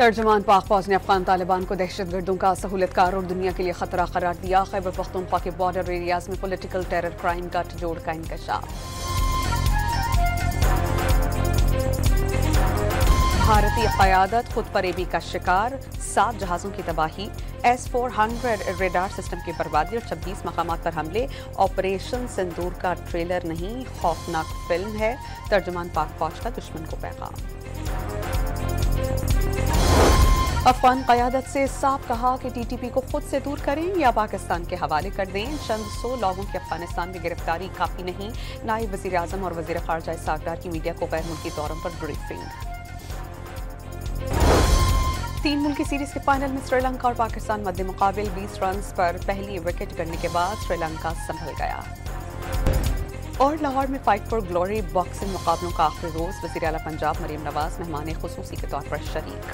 तर्जुमान पाक फौज ने अफगान तालिबान को दहशतगर्दों का सहूलतकार और दुनिया के लिए खतरा करार दिया। खैबर पख्तूनख्वा के बॉर्डर एरियाज में पॉलिटिकल टेरर क्राइम का जोड़ का इंकशाफ। भारतीय क़यादत खुद फरेबी का शिकार, 7 जहाज़ों की तबाही, S-400 रेडार सिस्टम की बर्बादी और 26 मकामात पर हमले। ऑपरेशन सिंदूर का ट्रेलर नहीं, खौफनाक फिल्म है। तर्जुमान पाक फौज का दुश्मन को पैगाम। अफगान क़यादत से साफ कहा कि TTP को खुद से दूर करें या पाकिस्तान के हवाले कर दें। चंद 100 लोगों की अफगानिस्तान में गिरफ्तारी काफ़ी नहीं। नायब वज़ीर आज़म और वज़ीर ख़ारजा सागदार की मीडिया को गैर मुल्की दौरों पर ब्रीफिंग। 3 मुल्की सीरीज के फाइनल में श्रीलंका और पाकिस्तान मध्य मुकाबिल 20 रन पर पहली विकेट गिरने के बाद श्रीलंका संभल गया। और लाहौर में फाइट फॉर ग्लोरी बॉक्सिंग मुकाबलों का आखिरी रोज। वज़ीर आला पंजाब मरीम नवाज मेहमान खुसूसी के तौर पर शरीक।